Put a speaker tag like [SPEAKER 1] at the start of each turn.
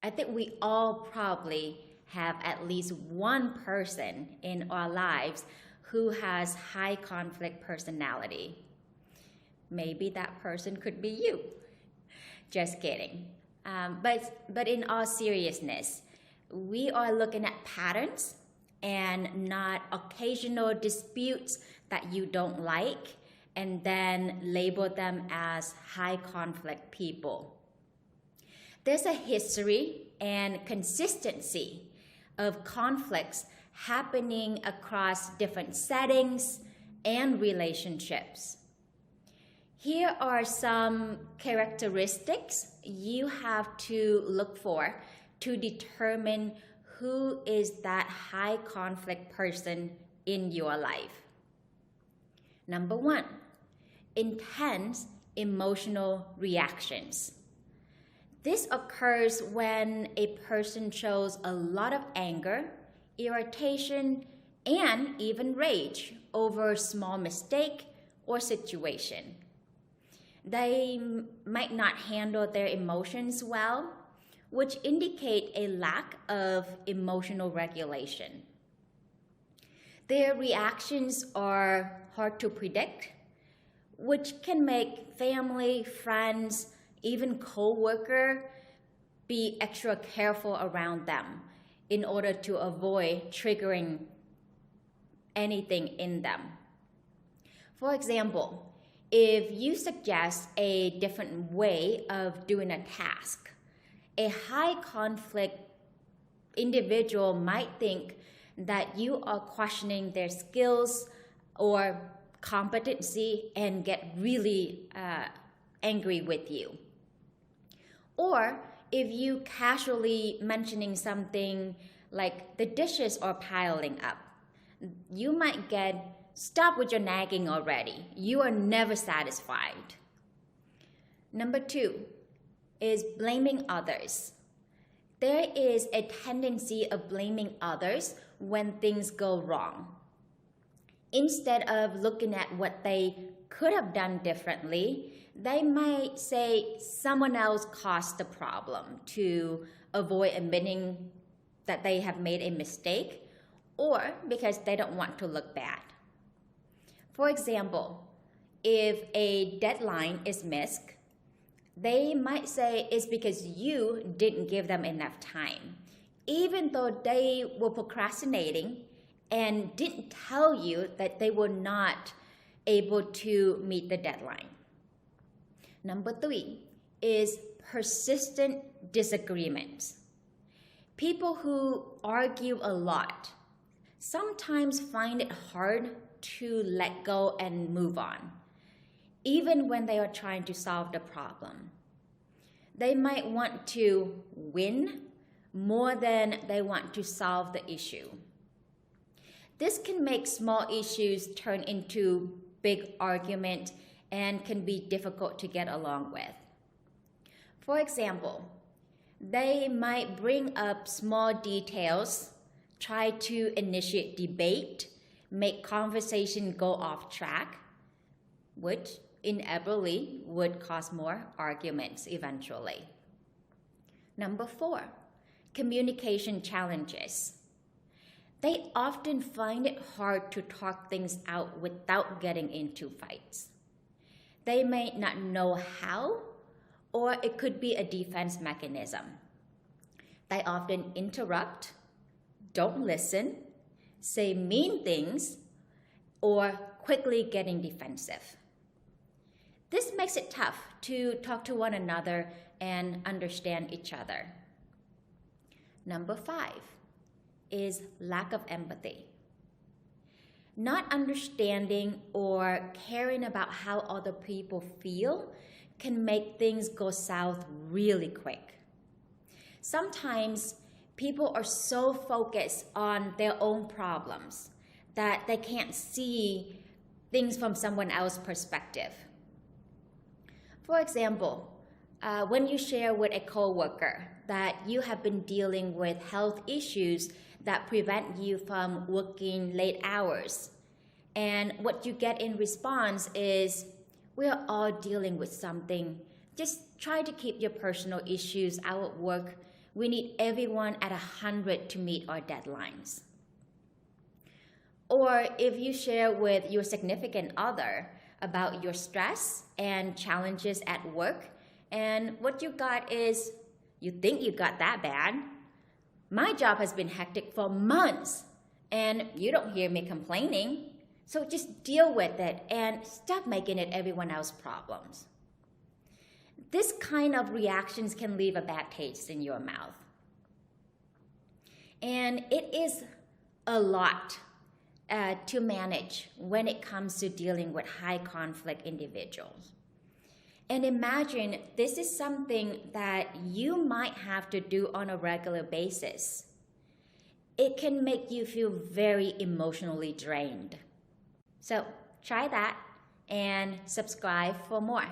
[SPEAKER 1] I think we all probably have at least one person in our lives who has high conflict personality. Maybe that person could be you. Just kidding. But in all seriousness, we are looking at patterns and not occasional disputes that you don't like and then label them as high conflict people. There's a history and consistency of conflicts happening across different settings and relationships. Here are some characteristics you have to look for to determine who is that high conflict person in your life. Number 1, intense emotional reactions. This occurs when a person shows a lot of anger, irritation, and even rage over a small mistake or situation. They might not handle their emotions well, which indicate a lack of emotional regulation. Their reactions are hard to predict, which can make family, friends, even co-worker be extra careful around them in order to avoid triggering anything in them. For example, if you suggest a different way of doing a task, a high conflict individual might think that you are questioning their skills or competency and get really angry with you. Or if you casually mentioning something like the dishes are piling up, you might get, "Stop with your nagging already. You are never satisfied." Number 2 is blaming others. There is a tendency of blaming others when things go wrong. Instead of looking at what they could have done differently, they might say someone else caused the problem to avoid admitting that they have made a mistake, or because they don't want to look bad. For example, if a deadline is missed, they might say it's because you didn't give them enough time, even though they were procrastinating and didn't tell you that they were not able to meet the deadline. Number 3 is persistent disagreements. People who argue a lot sometimes find it hard to let go and move on, even when they are trying to solve the problem. They might want to win more than they want to solve the issue. This can make small issues turn into big argument and can be difficult to get along with. For example, they might bring up small details, try to initiate debate, make conversation go off track, which inevitably would cause more arguments eventually. Number 4, communication challenges. They often find it hard to talk things out without getting into fights. They may not know how, or it could be a defense mechanism. They often interrupt, don't listen, say mean things, or quickly getting defensive. This makes it tough to talk to one another and understand each other. Number 5 is lack of empathy. Not understanding or caring about how other people feel can make things go south really quick. Sometimes people are so focused on their own problems that they can't see things from someone else's perspective. For example, when you share with a coworker that you have been dealing with health issues that prevent you from working late hours, and what you get in response is, "We are all dealing with something. Just try to keep your personal issues out at work we need everyone at 100 to meet our deadlines. Or if you share with your significant other about your stress and challenges at work, and what you got is, you think you got that bad. My job has been hectic for months, and you don't hear me complaining. So just deal with it and stop making it everyone else's problems. This kind of reactions can leave a bad taste in your mouth. And it is a lot to manage when it comes to dealing with high conflict individuals. And imagine this is something that you might have to do on a regular basis. It can make you feel very emotionally drained. So try that and subscribe for more.